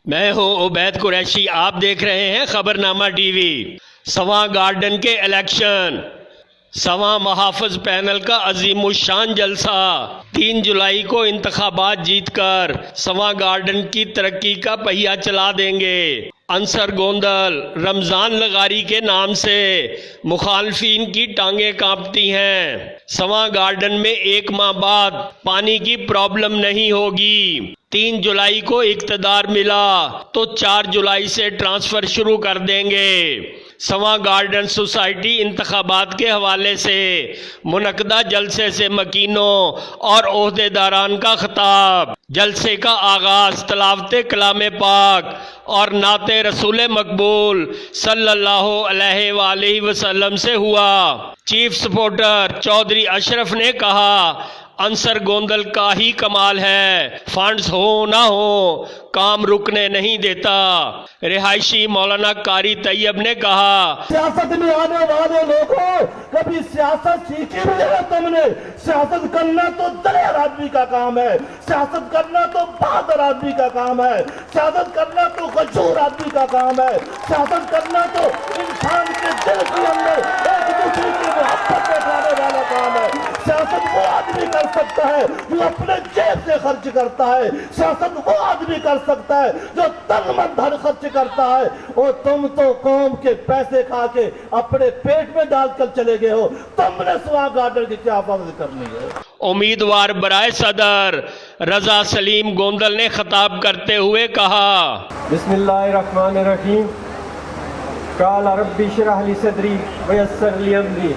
मैं हूं उबैद कुरैशी। आप देख रहे हैं खबरनामा टीवी। सवां गार्डन के इलेक्शन, सवां महाफिज पैनल का अजीमुशान जलसा। 3 जुलाई को इंतखाबात जीतकर सवां गार्डन की तरक्की का पहिया चला देंगे। अंसर गोंदल रमजान लगारी के नाम से मुखालफिन की टांगें कांपती हैं। सवां गार्डन में 1 माह बाद पानी की प्रॉब्लम नहीं होगी। 3 जुलाई को इक्तदार मिला तो 4 जुलाई से ट्रांसफर शुरू कर देंगे। सवां गार्डन सोसाइटी इंतखाबात के हवाले से मुनक़दा जलसे से मकीनों और ओहदेदारान का खिताब। जलसे का आगाज तलावते कलाम पाक और नाते रसूल मकबूल सल्लल्लाहु अलैहि वसल्लम से हुआ। चीफ सपोर्टर चौधरी अशरफ ने कहा, अंसर गोंदल का ही कमाल है, फंड्स हो ना हो काम रुकने नहीं देता। रिहायशी मौलाना कारी तैयब ने कहा, सियासत में आने वाले लोगों कभी सियासत सीखी भी नहीं तुमने। सियासत करना तो दलेर आदमी का काम है, सियासत करना तो बहादुर आदमी का काम है, सियासत करना तो गजूर आदमी का काम है, सियासत करना तो इंसान के दिल के अंदर एक दूसरे की मोहब्बत बैठाने वाला काम है। सियासत वो आदमी कर सकता है जो अपने जेब से खर्च करता है, सियासत वो आदमी कर सकता है जो तन मन धन खर्च करता है। और तुम तो कौम के पैसे खा के अपने पेट में डालकर चले गए हो। तुमने सवां गार्डन की क्या हिफाजत करनी है? उम्मीदवार बराए सदर रजा सलीम गोंदल ने खिताब करते हुए कहा, बिस्मिल्लाहिर्रहमानिर्रहीम। काल रब्बी इश्रह ली सदरी व यस्सिर ली अमरी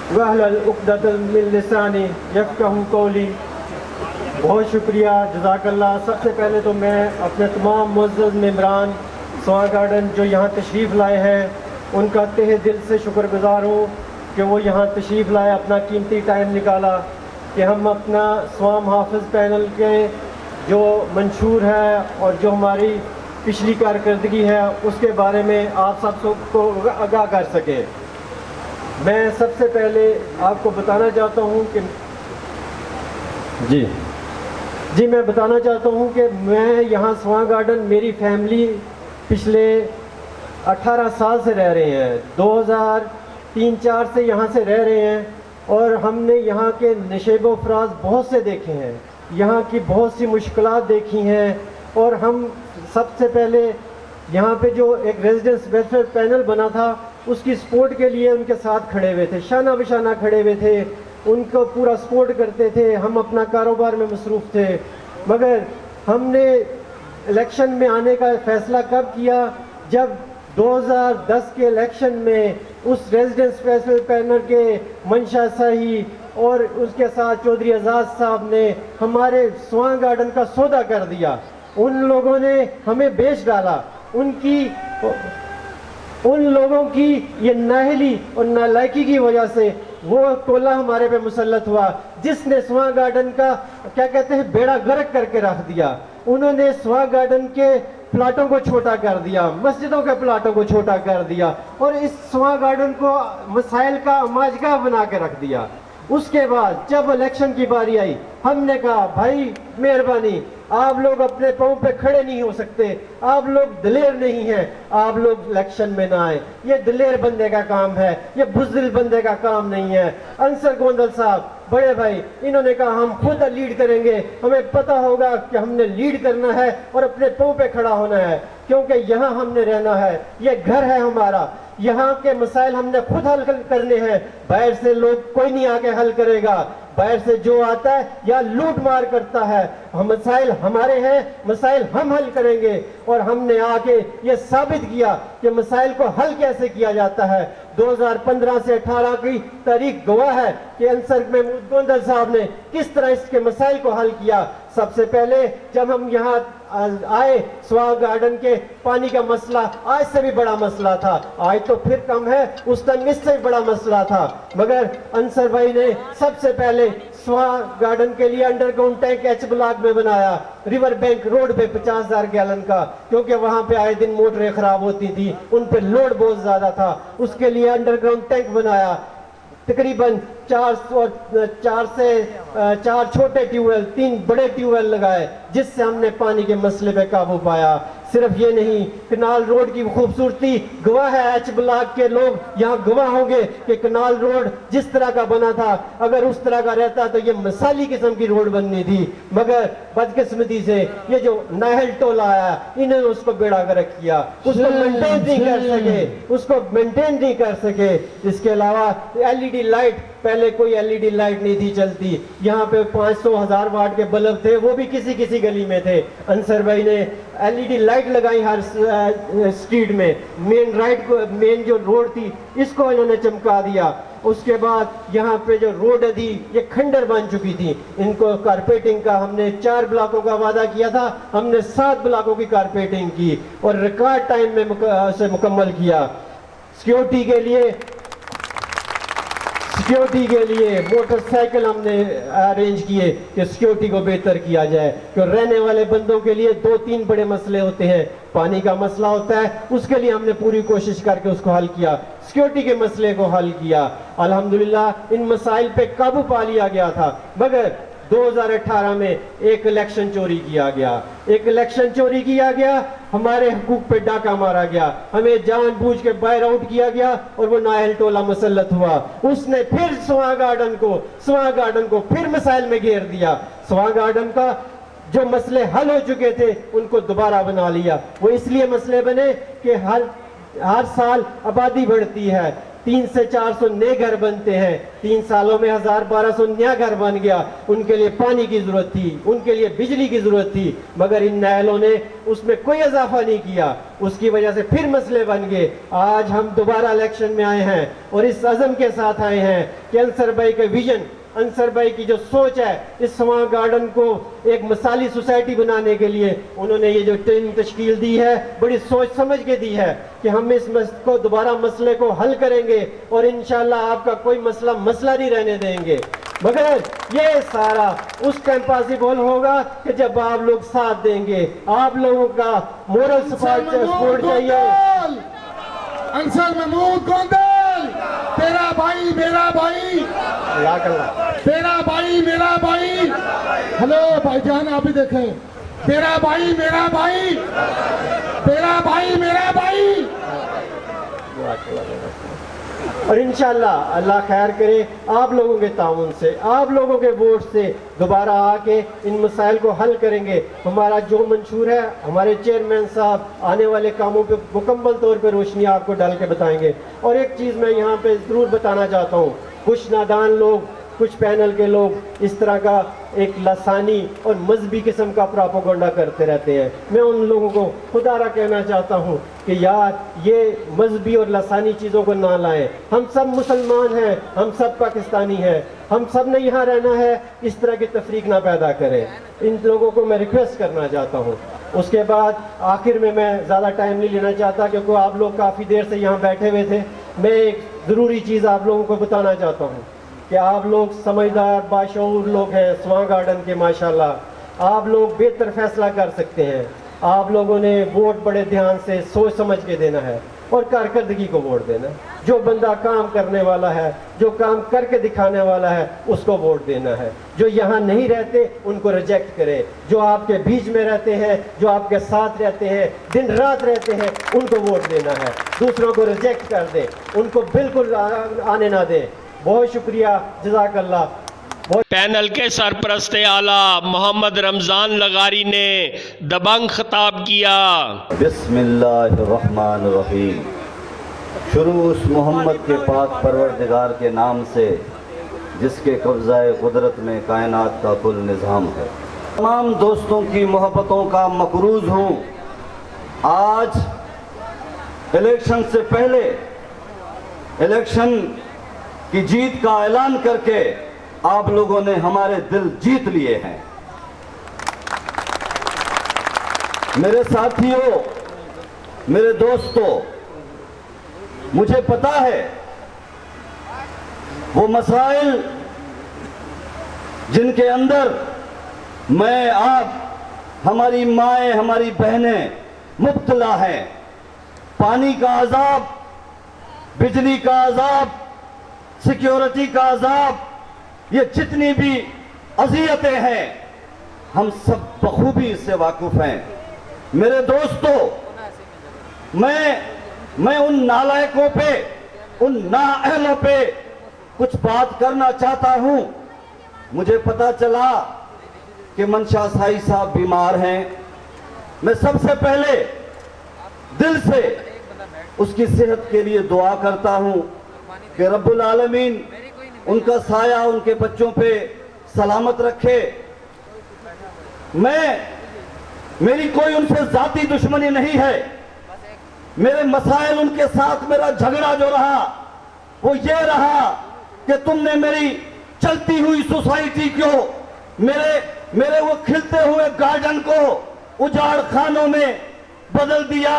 वहलुल उक़दतम मिन लिसानी यफ़क़हू क़ौली। बहुत शुक्रिया, जज़ाकल्लाह। सबसे पहले तो मैं अपने तमाम मुअज़्ज़ज़ मेंबरान सवां गार्डन जो यहाँ तशरीफ़ लाए हैं उनका तहे दिल से शुक्रगुज़ार हूँ कि वो यहाँ तशरीफ़ लाए, अपना कीमती टाइम निकाला कि हम अपना सवां महाफिज पैनल के जो मंशूर है और जो हमारी पिछली कारकर्दगी है उसके बारे में आप सब को आगाह कर सके। मैं सबसे पहले आपको बताना चाहता हूँ कि मैं बताना चाहता हूँ कि मैं यहाँ सवां गार्डन, मेरी फैमिली पिछले 18 साल से रह रहे हैं। 2003-4 से यहाँ से रह रहे हैं और हमने यहाँ के नशेब अफराज बहुत से देखे हैं, यहाँ की बहुत सी मुश्किलात देखी हैं। और हम सबसे पहले यहाँ पे जो एक रेजिडेंस वेलफेयर पैनल बना था उसकी सपोर्ट के लिए उनके साथ खड़े हुए थे, शाना बिशाना खड़े हुए थे, उनको पूरा सपोर्ट करते थे। हम अपना कारोबार में मसरूफ़ थे। मगर हमने इलेक्शन में आने का फ़ैसला कब किया? जब 2010 के इलेक्शन में उस रेजिडेंस वेलफेयर पैनल के मंशा शाही और उसके साथ चौधरी आज़ाद साहब ने हमारे सवां गार्डन का सौदा कर दिया। उन लोगों ने हमें बेच डाला। उन लोगों की ये नाहली और नालायकी की वजह से वो टोला हमारे पे मुसल्लत हुआ जिसने सवां गार्डन का क्या कहते हैं बेड़ा गर्क करके रख दिया। उन्होंने सवां गार्डन के प्लाटों को छोटा कर दिया, मस्जिदों के प्लाटों को छोटा कर दिया और इस सवां गार्डन को मसाइल का माजगा बना के रख दिया। उसके बाद जब इलेक्शन की बारी आई हमने कहा, भाई मेहरबानी, आप लोग अपने पाँव पे खड़े नहीं हो सकते, आप लोग दिलेर नहीं हैं, आप लोग इलेक्शन में ना आए। ये दिलेर बंदे का काम है, ये बुज़दिल बंदे का काम नहीं है। अंसर गोंदल साहब बड़े भाई, इन्होंने कहा हम खुद लीड करेंगे, हमें पता होगा कि हमने लीड करना है और अपने पाँव पे खड़ा होना है, क्योंकि यहाँ हमने रहना है, ये घर है हमारा, यहाँ के मसाइल हमने खुद हल करने हैं। बाहर से लोग कोई नहीं आके हल करेगा। बाहर से जो आता है या लूट मार करता है, हम मसाइल हमारे हैं, मसाइल हम हल करेंगे। और हमने आके ये साबित किया कि मसाइल को हल कैसे किया जाता है। 2015 से 18 की तारीख गवाह है कि अंसर महमूद गोंदल साहब ने किस तरह इसके मसाइल को हल किया। सबसे पहले जब हम यहाँ आए, सवां गार्डन के पानी का मसला आज से भी बड़ा मसला था, आज तो फिर कम है, उस टाइम इससे भी बड़ा मसला था। मगर अंसर भाई ने सबसे पहले सवां गार्डन के लिए अंडरग्राउंड टैंक एच ब्लॉक में बनाया, रिवर बैंक रोड पे 50,000 गैलन का, क्योंकि वहां पे आए दिन मोटरें खराब होती थी, उन पे लोड बहुत ज्यादा था। उसके लिए अंडरग्राउंड टैंक बनाया। तकरीबन 4 से 4 छोटे ट्यूबवेल, 3 बड़े ट्यूबवेल लगाए, जिससे हमने पानी के मसले पे काबू पाया। सिर्फ ये नहीं, कनाल रोड की खूबसूरती गवाह है, एच ब्लॉक के लोग यहाँ गवाह होंगे कि कनाल रोड जिस तरह का बना था, अगर उस तरह का रहता तो ये मिसाली किस्म की रोड बननी थी, मगर बदकिस्मती से ये जो नाहल टोला आया इन्होंने उसको बेड़ा गर्क किया, उसको मेंटेन नहीं कर सके, इसके अलावा एलईडी लाइट, पहले कोई एलईडी लाइट नहीं थी चलती, यहाँ पे 500,000 वाट के बल्ब थे, वो भी किसी किसी गली में थे। अंसर भाई ने एलईडी लाइट लगाई हर स्ट्रीट में, मेन जो रोड थी इसको इन्होंने चमका दिया। उसके बाद यहाँ पे जो रोड थी ये खंडर बन चुकी थी, इनको कारपेटिंग का हमने 4 ब्लॉकों का वादा किया था, हमने 7 ब्लॉकों की कारपेटिंग की और रिकॉर्ड टाइम में उसे मुकम्मल किया। सिक्योरिटी के लिए मोटरसाइकिल हमने अरेंज किए कि सिक्योरिटी को बेहतर किया जाए, क्योंकि रहने वाले बंदों के लिए 2-3 बड़े मसले होते हैं। पानी का मसला होता है, उसके लिए हमने पूरी कोशिश करके उसको हल किया, सिक्योरिटी के मसले को हल किया। अल्हम्दुलिल्लाह इन मसाइल पे काबू पा लिया गया था, मगर 2018 में एक इलेक्शन चोरी किया गया, हमारे हकूक पे डाका मारा गया, हमें जानबूझ के बाहर आउट किया गया और वो नाहल टोला मुसल्लत हुआ। उसने फिर स्वां गार्डन को फिर मिसाइल में घेर दिया। स्वां गार्डन का जो मसले हल हो चुके थे उनको दोबारा बना लिया। वो इसलिए मसले बने कि हर साल आबादी बढ़ती है, 300 से 400 नए घर बनते हैं, 3 सालों में 1000-1200 नया घर बन गया। उनके लिए पानी की जरूरत थी, उनके लिए बिजली की जरूरत थी, मगर इन नायलों ने उसमें कोई इजाफा नहीं किया, उसकी वजह से फिर मसले बन गए। आज हम दोबारा इलेक्शन में आए हैं और इस अज़म के साथ आए हैं कि अंसर भाई का विजन, अंसर भाई की जो सोच है, इस स्वां गार्डन को एक मिसाली सोसाइटी बनाने के लिए उन्होंने ये जो ट्रेनिंग तश्कील दी है, बड़ी सोच समझ के दी है कि हम इस दोबारा मसले को हल करेंगे और इंशाल्लाह आपका कोई मसला नहीं रहने देंगे। मगर ये सारा उस टाइम पॉसिबल होगा कि जब आप लोग साथ देंगे, आप लोगों का मोरल सपोर्ट चाहिए। अंसर महमूद गोंदल, तेरा भाई मेरा भाई, तेरा भाई मेरा भाई। हेलो भाईजान, आप भी देखें, तेरा भाई मेरा भाई, तेरा भाई मेरा भाई। और इंशाल्लाह अल्लाह खैर करे, आप लोगों के ताउन से, आप लोगों के वोट से दोबारा आके इन मसाइल को हल करेंगे। हमारा जो मंशूर है, हमारे चेयरमैन साहब आने वाले कामों पे मुकम्मल तौर पे रोशनी आपको डाल के बताएंगे। और एक चीज़ मैं यहाँ पे ज़रूर बताना चाहता हूँ, कुछ नादान लोग, कुछ पैनल के लोग इस तरह का एक लसानी और मजहबी किस्म का प्रोपेगेंडा करते रहते हैं। मैं उन लोगों को खुदारा कहना चाहता हूँ कि यार ये मजहबी और लसानी चीज़ों को ना लाएं। हम सब मुसलमान हैं, हम सब पाकिस्तानी हैं, हम सब ने यहाँ रहना है, इस तरह की तफरीक ना पैदा करें। इन लोगों को मैं रिक्वेस्ट करना चाहता हूँ। उसके बाद आखिर में मैं ज़्यादा टाइम नहीं लेना चाहता क्योंकि आप लोग काफ़ी देर से यहाँ बैठे हुए थे। मैं एक ज़रूरी चीज़ आप लोगों को बताना चाहता हूँ कि आप लोग समझदार बाशऊर लोग हैं, स्वां गार्डन के माशाल्लाह, आप लोग बेहतर फैसला कर सकते हैं। आप लोगों ने वोट बड़े ध्यान से सोच समझ के देना है और कारकर्दगी को वोट देना है। जो बंदा काम करने वाला है, जो काम करके दिखाने वाला है, उसको वोट देना है। जो यहाँ नहीं रहते उनको रिजेक्ट करें, जो आपके बीच में रहते हैं, जो आपके साथ रहते हैं, दिन रात रहते हैं, उनको वोट देना है। दूसरों को रिजेक्ट कर दें, उनको बिल्कुल आने ना दें। बहुत शुक्रिया, जज़ाकल्लाह। पैनल के सरपरस्त आला मोहम्मद रमजान लगारी ने दबंग खिताब किया। बिस्मिल्लाहिर्रहमानिर्रहीम। शुरू उस मोहम्मद के पाक परवरदिगार के नाम से जिसके कब्ज़ाए कुदरत में कायनात का कुल निज़ाम है। तमाम दोस्तों की मोहब्बतों का मकरूज़ हूँ। आज इलेक्शन से पहले इलेक्शन की जीत का ऐलान करके आप लोगों ने हमारे दिल जीत लिए हैं। मेरे साथियों, मेरे दोस्तों, मुझे पता है वो मसाइल जिनके अंदर मैं, आप, हमारी माएँ, हमारी बहनें मुब्तला हैं। पानी का अजाब, बिजली का अजाब, सिक्योरिटी का अजाब, ये जितनी भी अज़ियतें हैं हम सब बखूबी इससे वाकिफ़ हैं। मेरे दोस्तों, मैं उन नालायकों पे, उन नाअहलों पे कुछ बात करना चाहता हूं। मुझे पता चला कि मंशा साई साहब बीमार हैं। मैं सबसे पहले दिल से उसकी सेहत के लिए दुआ करता हूं कि रब्बुल आलमीन उनका साया उनके बच्चों पे सलामत रखे। मेरी कोई उनसे जाती दुश्मनी नहीं है। मेरे मसाइल उनके साथ मेरा झगड़ा जो रहा वो ये रहा कि तुमने मेरी चलती हुई सोसाइटी को, मेरे वो खिलते हुए गार्डन को उजाड़ खानों में बदल दिया।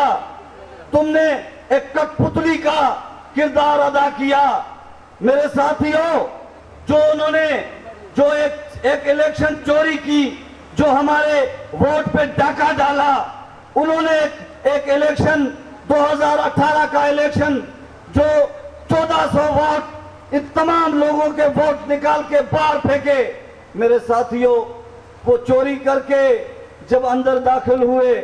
तुमने एक कठपुतली का किरदार अदा किया। मेरे साथियों, जो एक इलेक्शन चोरी की, जो हमारे वोट पे डाका डाला, उन्होंने एक इलेक्शन 2018 का इलेक्शन जो 1400 वोट इन तमाम लोगों के वोट निकाल के बाहर फेंके। मेरे साथियों, वो चोरी करके जब अंदर दाखिल हुए,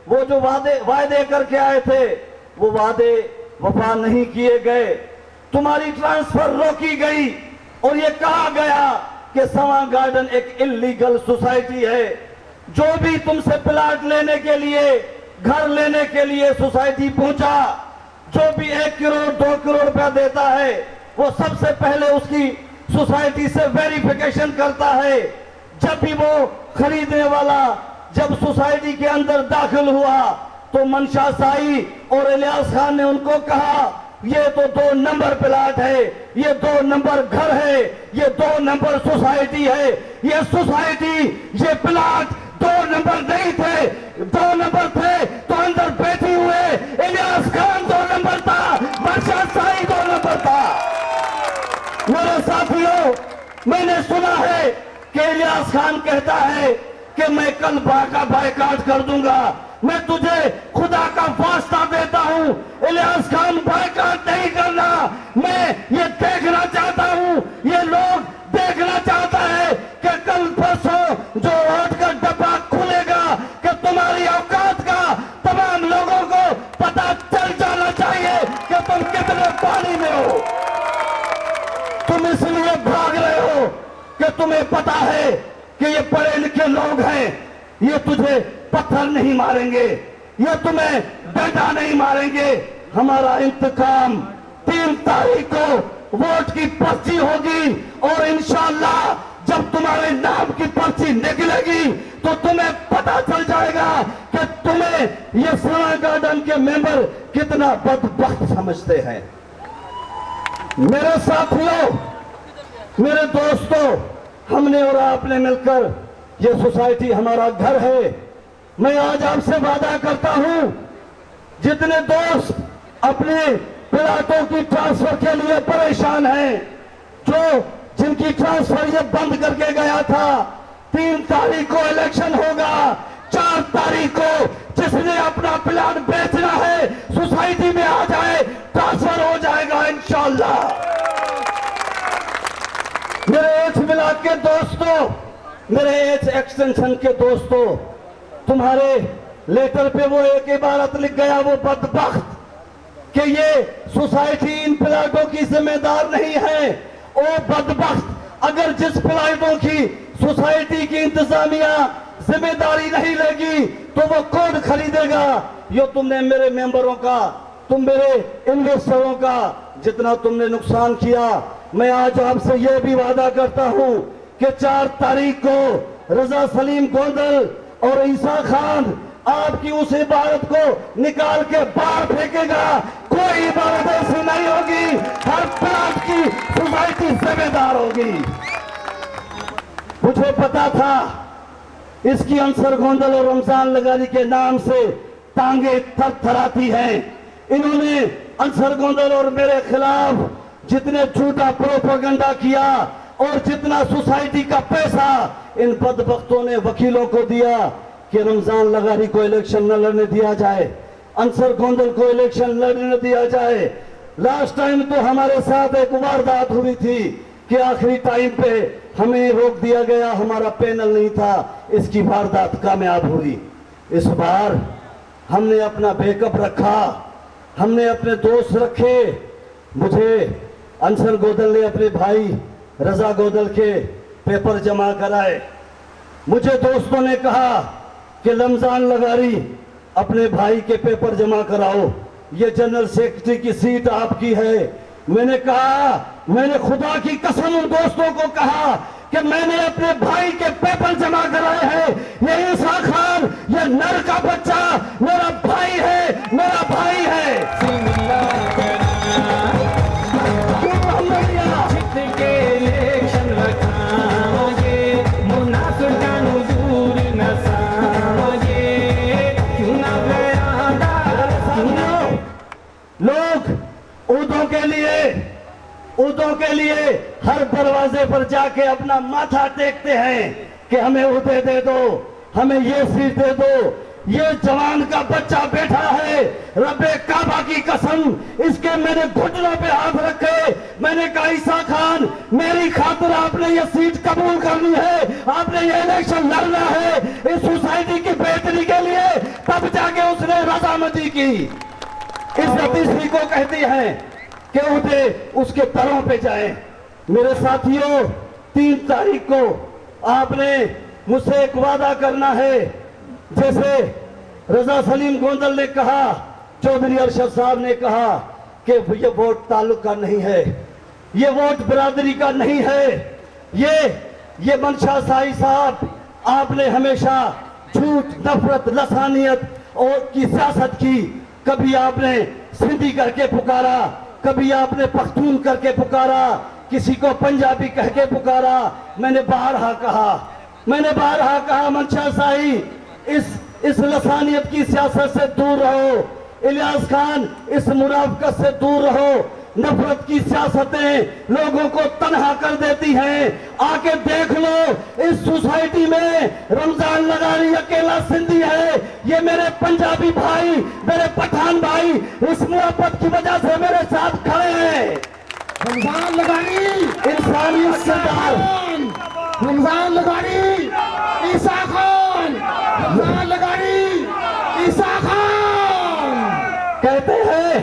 वो जो वादे करके आए थे वो वादे वफा नहीं किए गए। तुम्हारी ट्रांसफर रोकी गई और ये कहा गया कि सवा गार्डन एक इल्लीगल सोसाइटी है। जो भी तुमसे प्लाट लेने के लिए, घर लेने के लिए सोसाइटी पहुंचा, जो भी 1 करोड़ 2 करोड़ रुपया देता है, वो सबसे पहले उसकी सोसाइटी से वेरिफिकेशन करता है। जब भी वो खरीदने वाला जब सोसाइटी के अंदर दाखिल हुआ तो मंशा साई और इलियास खान ने उनको कहा, ये तो 2 नंबर प्लाट है, ये 2 नंबर घर है, ये 2 नंबर सोसाइटी है। ये सोसाइटी, ये प्लाट 2 नंबर नहीं थे, 2 नंबर थे तो अंदर बैठे हुए इलियास खान 2 नंबर था, मंशा साई 2 नंबर था। मेरे साथियों, मैंने सुना है कि इलियास खान कहता है कि मैं कल का बायकाट कर दूंगा। मैं तुझे खुदा का वास्ता देता हूं, इलियास खान बायकाट नहीं करना। मैं ये देखना चाहता हूं, ये लोग देखना चाहता है कि कल परसों जो वोट का डब्बा खुलेगा कि तुम्हारी औकात का तमाम लोगों को पता चल जाना चाहिए कि तुम कितने पानी में हो। तुम इसलिए भाग रहे हो कि तुम्हें पता है कि ये पढ़े लिखे लोग हैं, ये तुझे पत्थर नहीं मारेंगे, ये तुम्हें डंडा नहीं मारेंगे। हमारा इंतकाम 3 तारीख को वोट की पर्ची होगी और इंशाअल्लाह जब तुम्हारे नाम की पर्ची निकलेगी तो तुम्हें पता चल जाएगा कि तुम्हें ये सवा गार्डन के मेंबर कितना बदबख्त समझते हैं। मेरे साथियों, मेरे दोस्तों, हमने और आपने मिलकर ये सोसाइटी हमारा घर है। मैं आज आपसे वादा करता हूं, जितने दोस्त अपने प्लाटों की ट्रांसफर के लिए परेशान हैं, जिनकी ट्रांसफर ये बंद करके गया था, 3 तारीख को इलेक्शन होगा, 4 तारीख को जिसने अपना प्लाट बेचना है सोसाइटी में आ जाए, ट्रांसफर हो जाएगा इंशाअल्लाह। मेरे एच ब्लॉक के दोस्तों, मेरे एच एक्सटेंशन के दोस्तों, तुम्हारे लेटर पे वो एक इबारत लिख गया, वो बदबख्त, कि ये सोसाइटी इन प्लाटों की जिम्मेदार नहीं है। ओ बदबख्त, अगर जिस प्लाटों की सोसाइटी की इंतजामिया जिम्मेदारी नहीं लेगी तो वो कौन खरीदेगा? यो तुमने मेरे मेंबरों का, तुम मेरे इन्वेस्टरों का जितना तुमने नुकसान किया, मैं आज आपसे यह भी वादा करता हूं कि 4 तारीख को रजा सलीम गोंदल और ईसा खान आपकी उस इबारत को निकाल के बाहर फेंकेगा। कोई इबारत ऐसी नहीं होगी, हर प्लाट की सोसाइटी जिम्मेदार होगी। मुझे पता था इसकी अंसर गोंदल और रमजान लगारी के नाम से टांगे थरथराती हैं। इन्होंने अंसर गोंदल और मेरे खिलाफ जितने झूठा प्रोपेगेंडा किया और जितना सोसाइटी का पैसा इन बदबख्तों ने वकीलों को दिया कि रमजान लगारी को इलेक्शन न लड़ने दिया जाए, अंसर गोंदल को इलेक्शन लड़ने दिया जाए। लास्ट टाइम तो हमारे साथ एक वारदात हुई थी कि आखिरी टाइम पे हमें रोक दिया गया, हमारा पैनल नहीं था, इसकी वारदात कामयाब हुई। इस बार हमने अपना बैकअप रखा, हमने अपने दोस्त रखे। मुझे अंसर गोदल ने अपने भाई रजा गोदल के पेपर जमा कराए। मुझे दोस्तों ने कहा कि रमजान लगारी अपने भाई के पेपर जमा कराओ, ये जनरल सेक्रेटरी की सीट आपकी है। मैंने कहा, मैंने खुदा की कसम उन दोस्तों को कहा कि मैंने अपने भाई के पेपर जमा कराए हैं। ये ईसा खान, ये नर का बच्चा मेरा भाई है, मेरा भाई है। लोग ऊँटों के लिए हर दरवाजे पर जाके अपना माथा टेकते हैं कि हमें उहदे दे दो, हमें ये सीट दे दो। ये जवान का बच्चा बैठा है, रब्बे काबा की कसम, इसके मैंने घुटनों पे हाथ रखे। मैंने कहा ईसा खान, मेरी खातिर आपने ये सीट कबूल करनी है, आपने ये इलेक्शन लड़ना है इस सोसाइटी की बेहतरी के लिए। तब जाके उसने रजामंदी की। इज्जत इसी को कहती है कि उठे उसके दरों पे जाए। मेरे साथियों, 3 तारीख को आपने मुझसे एक वादा करना है। जैसे रजा सलीम गोंदल ने कहा, चौधरी अरशद साहब ने कहा कि ये वोट ताल्लुक का नहीं है, ये वोट बिरादरी का नहीं है। ये मंशा साई साहब, आपने हमेशा झूठ, नफरत, लसानियत और की सियासत की। कभी आपने सिंधी करके पुकारा, कभी आपने पख्तून करके पुकारा, किसी को पंजाबी कह के पुकारा। मैंने बारहा कहा मंशा साई, इस लसानियत की सियासत से दूर रहो। इलियास खान, इस मुनाफिकत से दूर रहो। नफरत की सियासतें लोगों को तन्हा कर देती हैं। आके देख लो, इस सोसाइटी में रमजान लगारी अकेला सिंधी है। ये मेरे पंजाबी भाई, मेरे पठान भाई इस मोहब्बत की वजह से मेरे साथ खड़े हैं। रमजान लगारी इंसानियत से रमजान लगारी ईसा खान, रमजान लगारी ईसा खान। कहते हैं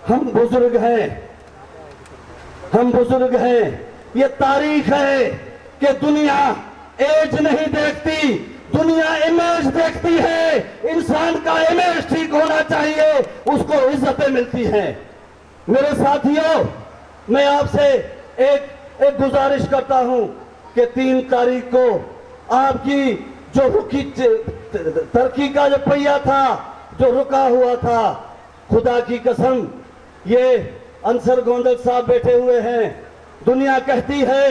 हम बुजुर्ग हैं, ये तारीख है कि दुनिया एज नहीं देखती, दुनिया इमेज देखती है। इंसान का इमेज ठीक होना चाहिए, उसको इज्जतें मिलती हैं। मेरे साथियों, मैं आपसे एक गुजारिश करता हूं कि 3 तारीख को आपकी जो रुकी तरक्की का जो पहिया था, जो रुका हुआ था, खुदा की कसम, ये अंसर गोंदल साहब बैठे हुए हैं। दुनिया कहती है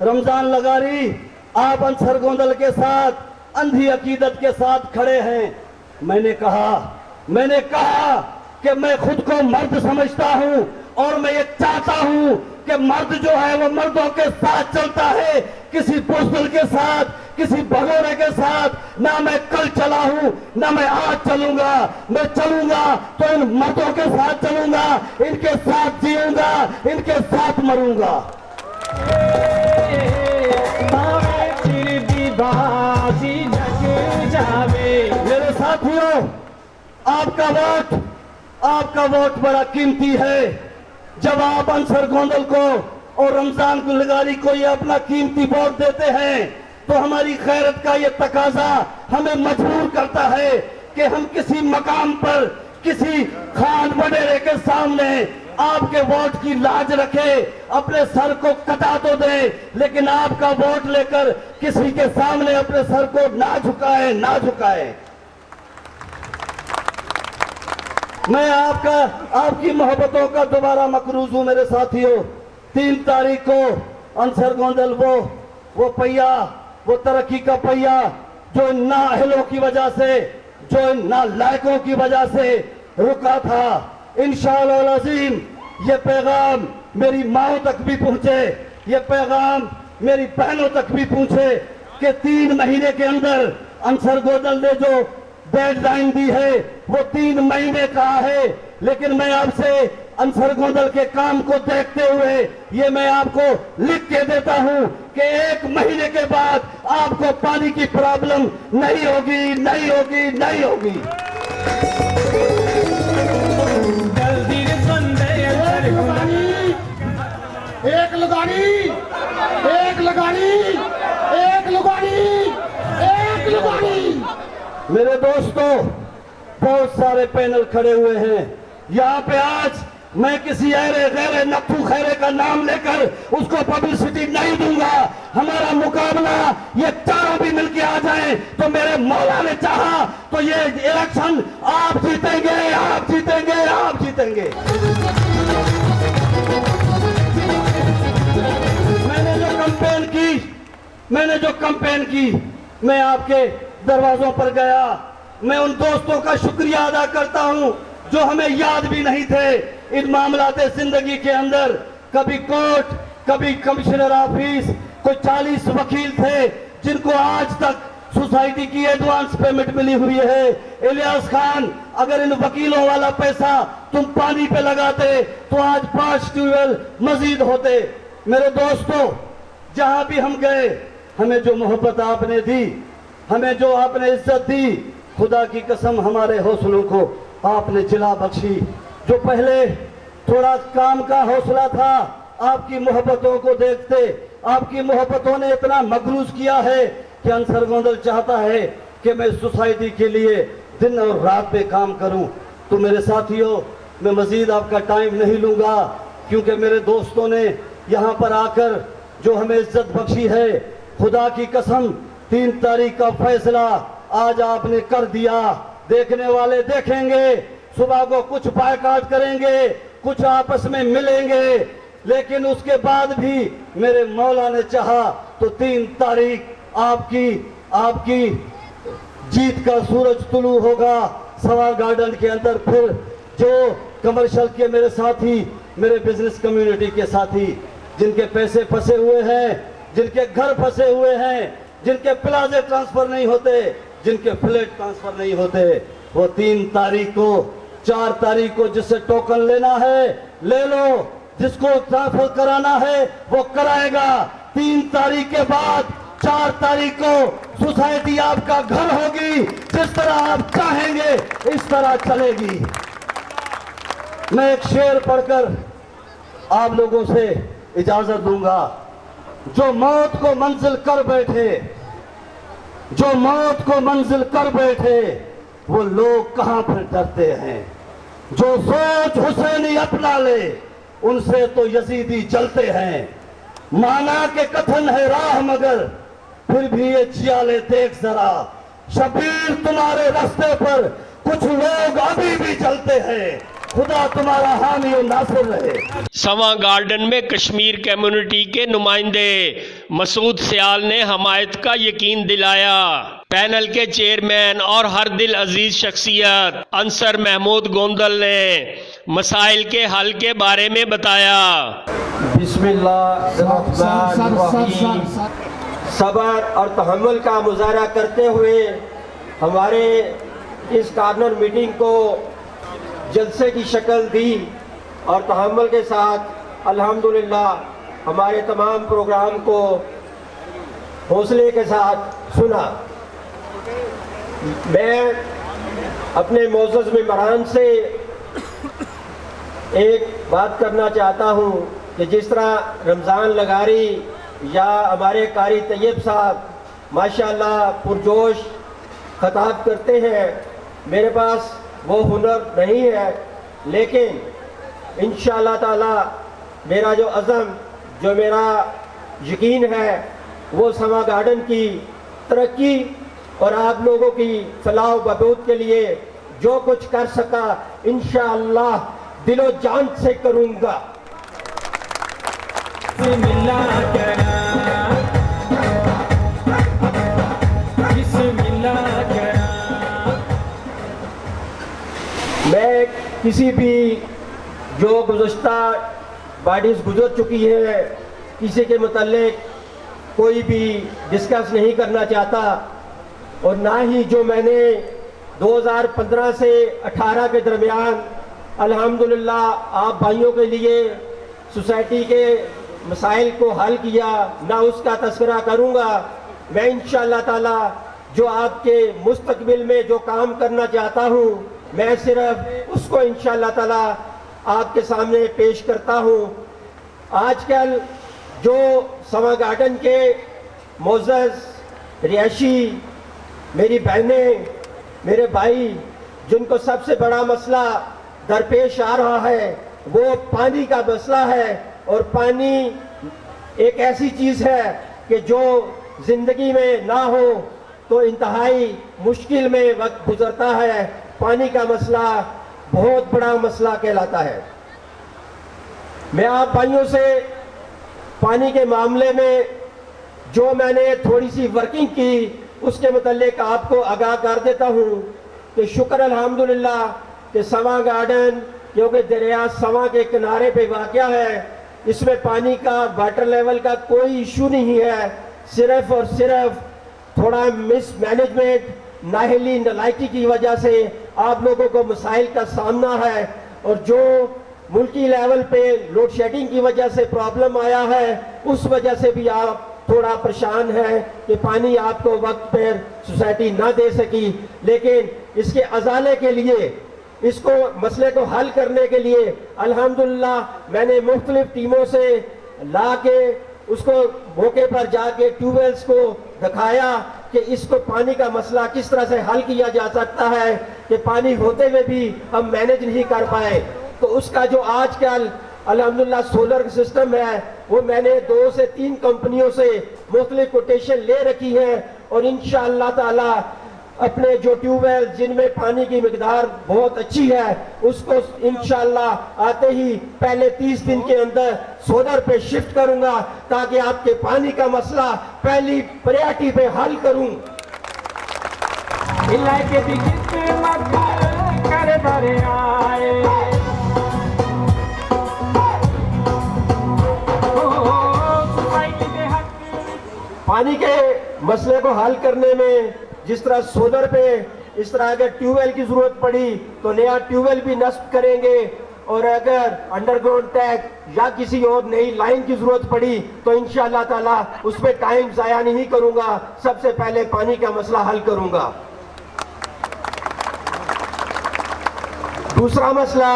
रमजान लगारी आप अंसर गोंदल के साथ अंधी अकीदत के साथ खड़े हैं। मैंने कहा कि मैं खुद को मर्द समझता हूं और मैं ये चाहता हूं कि मर्द जो है वो मर्दों के साथ चलता है, किसी पोस्टल के साथ, किसी भगोड़े के साथ ना मैं कल चला हूं, ना मैं आज चलूंगा। मैं चलूंगा तो इन मर्दों के साथ चलूंगा, इनके साथ जीऊंगा, इनके साथ मरूंगा। मेरे साथियों, आपका वोट बड़ा कीमती है। जब आप अंसर गोंदल को और रमजान लगारी को ये अपना कीमती वोट देते हैं तो हमारी खैरत का ये तकाजा हमें मजबूर करता है कि हम किसी मकाम पर, किसी खान वडेरे के सामने आपके वोट की लाज रखे, अपने सर को कटा तो दे, लेकिन आपका वोट लेकर किसी के सामने अपने सर को ना झुकाए। मैं आपकी मोहब्बतों का दोबारा मकरूज हूं। मेरे साथियों, 3 तारीख को अंसर गोंदल वो पहिया, वो तरक्की का पहिया जो इन नाअहलों की वजह से, जो इन नालायकों की वजह से रुका था, इंशाअल्लाह अज़ीम ये पैगाम मेरी माओ तक भी पहुंचे, ये पैगाम मेरी बहनों तक भी पहुंचे कि 3 महीने के अंदर अंसर गोंदल ने जो डेडलाइन दी है वो 3 महीने का है। लेकिन मैं आपसे अंसर गोंदल के काम को देखते हुए ये मैं आपको लिख के देता हूं कि 1 महीने के बाद आपको पानी की प्रॉब्लम नहीं होगी। एक लगाड़ी, एक लगाड़ी, एक लगाड़ी, एक लगाड़ी। मेरे दोस्तों, बहुत सारे पैनल खड़े हुए हैं यहाँ पे। आज मैं किसी ऐरे गैरे नत्थू खैरे का नाम लेकर उसको पब्लिसिटी नहीं दूंगा। हमारा मुकाबला ये चारों भी मिलके आ जाएं तो मेरे मौला ने चाहा तो ये इलेक्शन आप जीतेंगे, आप जीतेंगे, आप जीतेंगे। मैंने जो कैंपेन की, मैं आपके दरवाजों पर गया। मैं उन दोस्तों का शुक्रिया अदा करता हूं जो हमें याद भी नहीं थे इन मामलाते जिंदगी के अंदर। कभी कोर्ट, कभी कमिश्नर ऑफिस, कोई 40 वकील थे जिनको आज तक सोसाइटी की एडवांस पेमेंट मिली हुई है। इलियास खान, अगर इन वकीलों वाला पैसा तुम पानी पे लगाते तो आज 5 ट्यूबवेल मजीद होते। मेरे दोस्तों, जहां भी हम गए, हमें जो मोहब्बत आपने दी, हमें जो आपने इज्जत दी, खुदा की कसम हमारे हौसलों को आपने जिला बख्शी। जो पहले थोड़ा काम का हौसला था, आपकी मोहब्बतों को देखते आपकी मोहब्बतों ने इतना मगरूज किया है कि अंसर गोंदल चाहता है कि मैं सोसाइटी के लिए दिन और रात पे काम करूं। तो मेरे साथियों, मैं मजीद आपका टाइम नहीं लूंगा क्योंकि मेरे दोस्तों ने यहाँ पर आकर जो हमें इज्जत बख्शी है, खुदा की कसम 3 तारीख का फैसला आज आपने कर दिया। देखने वाले देखेंगे, सुबह को कुछ बायकाट करेंगे, कुछ आपस में मिलेंगे, लेकिन उसके बाद भी मेरे मौला ने चाहा तो 3 तारीख आपकी जीत का सूरज तुलू होगा सवा गार्डन के अंदर। फिर जो कमर्शियल के मेरे साथी, मेरे बिजनेस कम्युनिटी के साथी, जिनके पैसे फंसे हुए हैं, जिनके घर फंसे हुए हैं, जिनके प्लाजे ट्रांसफर नहीं होते, जिनके फ्लैट ट्रांसफर नहीं होते, वो 3 तारीख को, 4 तारीख को जिससे टोकन लेना है ले लो, जिसको ट्रांसफर कराना है वो कराएगा। 3 तारीख के बाद 4 तारीख को सोसाइटी आपका घर होगी। जिस तरह आप चाहेंगे इस तरह चलेगी। मैं एक शेर पढ़कर आप लोगों से इजाजत दूंगा। जो मौत को मंजिल कर बैठे, जो मौत को मंजिल कर बैठे, वो लोग कहां पर डरते हैं। जो सोच हुसैनी अपना ले, उनसे तो यजीदी जलते हैं। माना के कथन है राह मगर फिर भी ये जियाले देख जरा। शबीर तुम्हारे रास्ते पर कुछ लोग अभी भी चलते हैं। खुदा तुम्हारा हामी और नासिर रहे। सवा गार्डन में कश्मीर कम्युनिटी के नुमाइंदे मसूद सियाल ने हमायत का यकीन दिलाया। पैनल के चेयरमैन और हर दिल अजीज शख्सियत अंसर महमूद गोंदल ने मसाइल के हल के बारे में बताया। बिस्मिल्लाहिर्रहमानिर्रहीम। सब्र और तहम्मुल का मुजाहरा करते हुए हमारे इस कॉर्नर मीटिंग को जलसे की शक्ल दी और तहम्मुल के साथ अल्हम्दुलिल्लाह हमारे तमाम प्रोग्राम को हौसले के साथ सुना। मैं अपने मोअज़्ज़ज़ मेहमान से एक बात करना चाहता हूँ कि जिस तरह रमज़ान लगारी या हमारे कारी तैयब साहब माशाअल्लाह पुरजोश खताब करते हैं, मेरे पास वो हुनर नहीं है, लेकिन इंशाअल्लाह ताला मेरा जो अज़म, जो मेरा यकीन है, वो समा गार्डन की तरक्की और आप लोगों की फलाह बहबूद के लिए जो कुछ कर सका इंशाअल्लाह दिलो जान से करूँगा। मैं किसी भी जो गुज़श्ता बॉडीज़ गुजर चुकी है किसी के मुताल्लिक कोई भी डिस्कस नहीं करना चाहता, और ना ही जो मैंने 2015 से 18 के दरमियान अल्हम्दुलिल्लाह आप भाइयों के लिए सोसाइटी के मसाइल को हल किया, ना उसका तस्करा करूँगा। मैं इंशाअल्लाह ताला जो आपके मुस्तकबिल में जो काम करना चाहता हूँ, मैं सिर्फ उसको इंशाअल्लाह ताला आपके सामने पेश करता हूँ। आजकल जो सवा गार्डन के मोज़्ज़ज़ रिहायशी मेरी बहनें, मेरे भाई, जिनको सबसे बड़ा मसला दरपेश आ रहा है वो पानी का मसला है। और पानी एक ऐसी चीज़ है कि जो ज़िंदगी में ना हो तो इंतहाई मुश्किल में वक्त गुजरता है। पानी का मसला बहुत बड़ा मसला कहलाता है। मैं आप भाइयों से पानी के मामले में जो मैंने थोड़ी सी वर्किंग की उसके मुतालिक आपको आगाह कर देता हूँ कि शुक्र अल्हम्दुलिल्लाह कि सवा गार्डन क्योंकि दरिया सवा के किनारे पे वाक़या है, इसमें पानी का वाटर लेवल का कोई इशू नहीं है। सिर्फ और सिर्फ थोड़ा मिसमैनेजमेंट, नाहली, नलायकी की वजह से आप लोगों को मसाइल का सामना है। और जो मुल्की लेवल पे लोड शेडिंग की वजह से प्रॉब्लम आया है उस वजह से भी आप थोड़ा परेशान है कि पानी आपको वक्त पर सोसाइटी ना दे सकी। लेकिन इसके अजाले के लिए, इसको मसले को हल करने के लिए अल्हम्दुलिल्लाह मैंने मुख्तलिफ टीमों से ला के उसको मौके पर जाके ट्यूबवेल्स को दिखाया कि इसको पानी का मसला किस तरह से हल किया जा सकता है कि पानी होते हुए भी हम मैनेज नहीं कर पाए। तो उसका जो आजकल अल्हम्दुलिल्लाह सोलर सिस्टम है वो मैंने 2 से 3 कंपनियों से मुख्तलिफ कोटेशन ले रखी है। और इंशाअल्लाह ताला अपने जो ट्यूबवेल जिनमें पानी की मिकदार बहुत अच्छी है उसको इंशाअल्लाह आते ही पहले 30 दिन के अंदर सोलर पे शिफ्ट करूंगा ताकि आपके पानी का मसला पहली प्रायोरिटी पे हल करूं। इलाके की खिदमत कर दरियाए पानी के मसले को हल करने में जिस तरह सोलर पे इस तरह अगर ट्यूबवेल की जरूरत पड़ी तो नया ट्यूबवेल भी नस्ब करेंगे। और अगर अंडरग्राउंड टैंक या किसी और नई लाइन की जरूरत पड़ी तो इंशाअल्लाह ताला उसमें टाइम जाया नहीं करूंगा, सबसे पहले पानी का मसला हल करूंगा। दूसरा मसला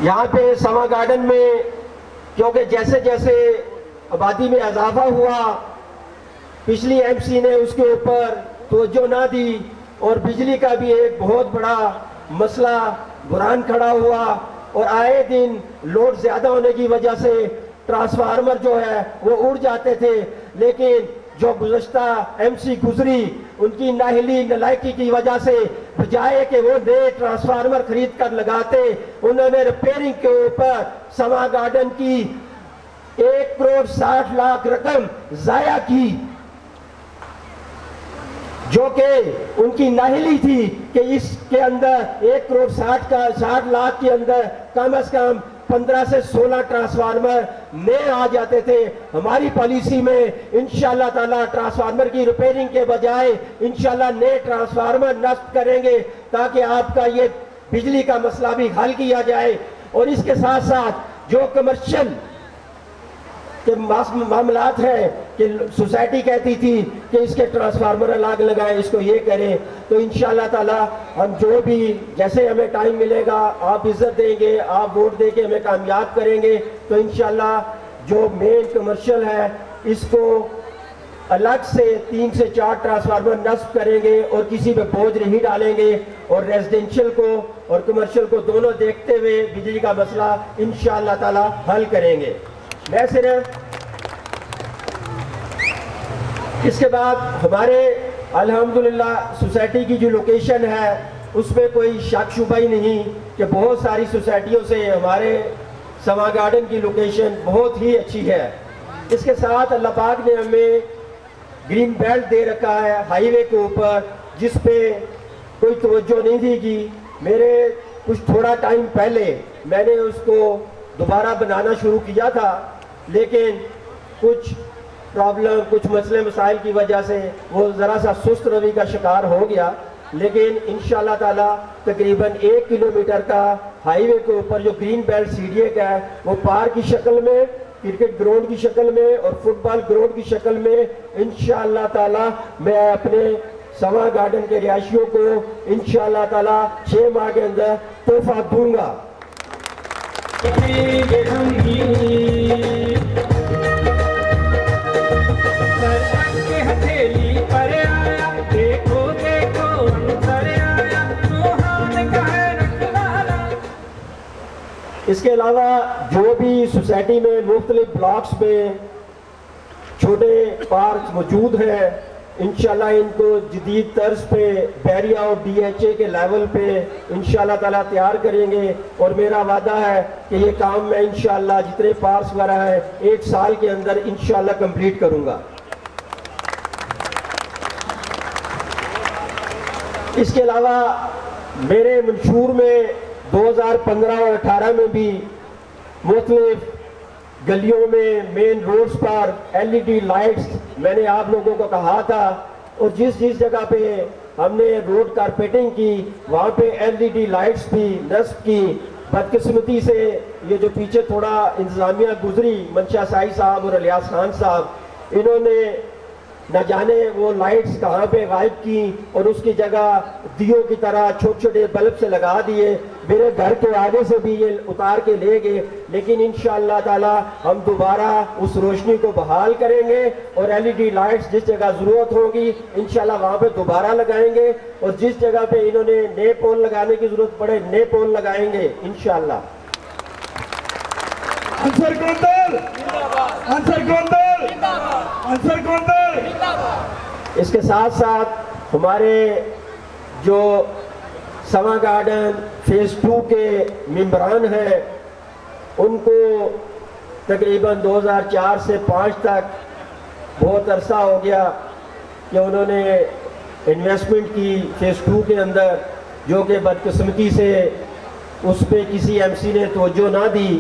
यहाँ पे सवा गार्डन में क्योंकि जैसे जैसे आबादी में इजाफा हुआ पिछली एमसी ने उसके ऊपर तवज्जो ना दी और बिजली का भी एक बहुत बड़ा मसला बुरान खड़ा हुआ। और आए दिन लोड ज्यादा होने की वजह से ट्रांसफार्मर जो है वो उड़ जाते थे। लेकिन जो गुज़श्ता एमसी गुजरी उनकी नाहली नलायकी की वजह से बजाय कि वो नए ट्रांसफार्मर खरीद कर लगाते उन्होंने रिपेयरिंग के ऊपर सवा गार्डन की 1 करोड़ 60 लाख रकम जाया की, जो कि उनकी नाहली थी कि इसके अंदर 1 करोड़ 60 लाख के अंदर कम से कम 15 से 16 ट्रांसफार्मर नए आ जाते थे। हमारी पॉलिसी में इंशाअल्लाह ताला ट्रांसफार्मर की रिपेयरिंग के बजाय इंशाअल्लाह नए ट्रांसफार्मर नस्ब करेंगे ताकि आपका ये बिजली का मसला भी हल किया जाए। और इसके साथ साथ जो कमर्शियल के मामलात है कि सोसाइटी कहती थी कि इसके ट्रांसफार्मर अलग लगाएं, इसको ये करें, तो इंशाअल्लाह ताला हम जो भी जैसे हमें टाइम मिलेगा आप इज्जत देंगे, आप वोट देके हमें कामयाब करेंगे तो इंशाअल्लाह जो मेन कमर्शियल है इसको अलग से 3 से 4 ट्रांसफार्मर नस्ब करेंगे और किसी पे बोझ नहीं डालेंगे। और रेजिडेंशियल को और कमर्शियल को दोनों देखते हुए बिजली का मसला इंशाअल्लाह ताला हल करेंगे। मैं सिर्फ इसके बाद हमारे अल्हम्दुलिल्लाह सोसाइटी की जो लोकेशन है उसमें कोई शक शुबा ही नहीं कि बहुत सारी सोसाइटियों से हमारे सवा गार्डन की लोकेशन बहुत ही अच्छी है। इसके साथ अल्लाह पाक ने हमें ग्रीन बेल्ट दे रखा है हाईवे के ऊपर जिस पे कोई तवज्जो नहीं देगी। मेरे कुछ थोड़ा टाइम पहले मैंने उसको दोबारा बनाना शुरू किया था लेकिन कुछ प्रॉब्लम, कुछ मसले मसाइल की वजह से वो ज़रा सा सुस्त रवि का शिकार हो गया। लेकिन इंशाअल्लाह ताला तकरीबन 1 किलोमीटर का हाईवे के ऊपर जो ग्रीन बेल्ट सीडीए का है वो पार्क की शक्ल में, क्रिकेट ग्राउंड की शक्ल में और फुटबॉल ग्राउंड की शक्ल में इंशाअल्लाह ताला मैं अपने सवा गार्डन के रिहायशियों को इंशाअल्लाह ताला 6 माह के अंदर तोहफा दूंगा। इसके अलावा जो भी सोसाइटी में मुख्तलिफ ब्लॉक्स में छोटे पार्क मौजूद हैं, इंशाल्लाह इनको जदीद तर्ज पे बैरिया और DHA के लेवल पे इंशाल्लाह ताला तैयार करेंगे। और मेरा वादा है कि ये काम मैं इंशाल्लाह जितने पार्क्स वगैरह है 1 साल के अंदर इंशाल्लाह कंप्लीट करूंगा। इसके अलावा मेरे मंशूर में 2015 और 18 में भी मुख्तलिफ गलियों में मेन रोड्स पर LED लाइट्स मैंने आप लोगों को कहा था, और जिस जिस जगह पे हमने रोड कारपेटिंग की वहाँ पे LED लाइट्स भी नस्ब की। बदकिस्मती से ये जो पीछे थोड़ा इंतजामिया गुजरी, मंशा शाही साहब और इलियास खान साहब, इन्होंने न जाने वो लाइट्स कहाँ पे गायब की और उसकी जगह दियों की तरह छोटे छोटे बल्ब से लगा दिए। मेरे घर के आगे से भी ये उतार के ले गए, लेकिन इंशाअल्लाह ताला हम दोबारा उस रोशनी को बहाल करेंगे और LED लाइट्स जिस जगह जरूरत होगी इंशाअल्लाह वहाँ पे दोबारा लगाएंगे, और जिस जगह पे इन्होंने नए पोल लगाने की जरूरत पड़े नए पोल लगाएंगे इंशाअल्लाह। अंसर गोंदल, अंसर गोंदल, अंसर गोंदल। इसके साथ साथ हमारे जो समा गार्डन फेज 2 के मेंबरान हैं, उनको तकरीबन 2004 से 5 तक बहुत अरसा हो गया कि उन्होंने इन्वेस्टमेंट की फेज 2 के अंदर, जो कि बदकिस्मती से उस पर किसी MC ने तवज्जो ना दी,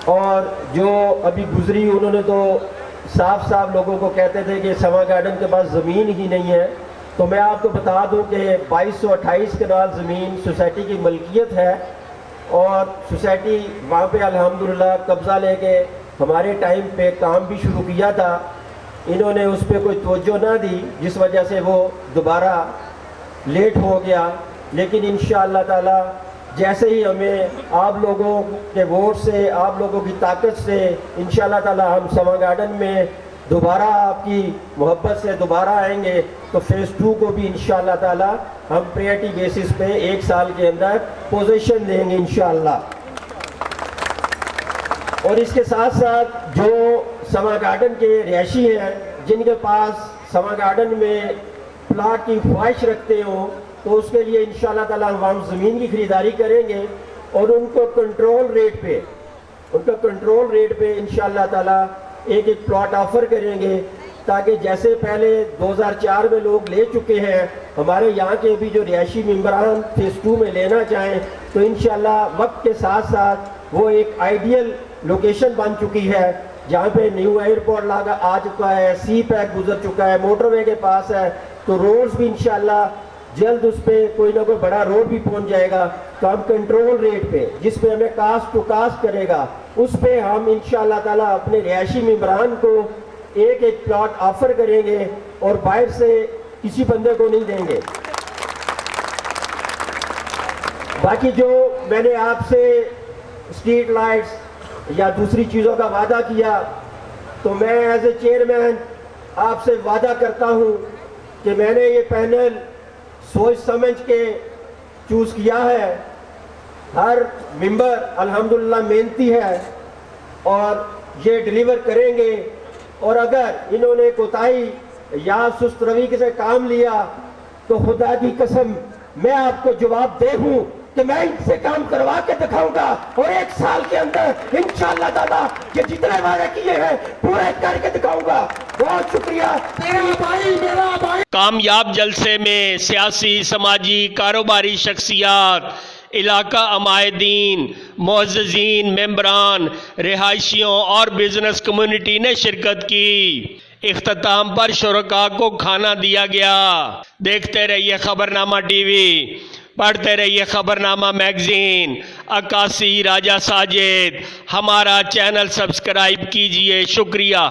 और जो अभी गुजरी उन्होंने तो साफ साफ लोगों को कहते थे कि समा गार्डन के पास ज़मीन ही नहीं है। तो मैं आपको बता दूं कि 2228 कनाल ज़मीन सोसाइटी की मलकियत है, और सोसाइटी वहाँ पे अल्हम्दुलिल्लाह कब्ज़ा लेके हमारे टाइम पे काम भी शुरू किया था। इन्होंने उस पर कोई तवज्जो ना दी, जिस वजह से वो दोबारा लेट हो गया। लेकिन इंशाअल्लाह ताला जैसे ही हमें आप लोगों के वोट से, आप लोगों की ताकत से इंशाअल्लाह ताला हम समा गार्डन में दोबारा आपकी मोहब्बत से दोबारा आएंगे, तो फेज़ 2 को भी इंशाअल्लाह ताला हम प्रायोरिटी बेसिस पे 1 साल के अंदर पोजीशन देंगे इंशाअल्लाह। और इसके साथ साथ जो समा गार्डन के रिहायशी हैं, जिनके पास समा गार्डन में प्लाट की ख्वाहिश रखते हो, तो उसके लिए इंशाअल्लाह ताला हम ज़मीन की खरीदारी करेंगे और उनको कंट्रोल रेट पे इंशाअल्लाह ताला एक एक प्लॉट ऑफर करेंगे, ताकि जैसे पहले 2004 में लोग ले चुके हैं, हमारे यहाँ के भी जो रिहायशी मेंबरान फेज़ 2 में लेना चाहें, तो इंशाअल्लाह वक्त के साथ साथ वो एक आइडियल लोकेशन बन चुकी है, जहाँ पे न्यू एयरपोर्ट लगा आ चुका है, सी पैक गुजर चुका है, मोटरवे के पास है, तो रोड्स भी इंशाअल्लाह जल्द उस पर कोई ना कोई बड़ा रोड भी पहुंच जाएगा। तो हम कंट्रोल रेट पे, जिस पे हमें कास्ट टू कास्ट करेगा, उस पे हम इंशाअल्लाह ताला अपने रिहायशी मेंबरान को एक एक प्लॉट ऑफर करेंगे और बाहर से किसी बंदे को नहीं देंगे। बाकी जो मैंने आपसे स्ट्रीट लाइट्स या दूसरी चीज़ों का वादा किया, तो मैं एज ए चेयरमैन आपसे वादा करता हूँ कि मैंने ये पैनल सोच समझ के चूज़ किया है। हर मेंबर अल्हम्दुलिल्लाह मेहनती है और ये डिलीवर करेंगे, और अगर इन्होंने कोताही या सुस्त रवैये से काम लिया तो खुदा की कसम मैं आपको जवाब दे हूँ कि मैं इनसे काम करवा के दिखाऊंगा, और 1 साल के अंदर इंशाअल्लाह ताला ये जितने वादे किए हैं पूरे करके दिखाऊंगा। बहुत शुक्रिया। मेरा भाई कामयाब जलसे में सियासी, समाजी, कारोबारी शख्सियात, इलाका अमायदीन, मुअज़्ज़िज़ीन, मेंबरान, रिहायशियों और बिजनेस कम्युनिटी ने शिरकत की। इख्तिताम पर शुरका को खाना दिया गया। देखते रहिए खबरनामा TV, पढ़ते रहिए खबरनामा मैगजीन। अक्कासी राजा साजिद, हमारा चैनल सब्सक्राइब कीजिए। शुक्रिया।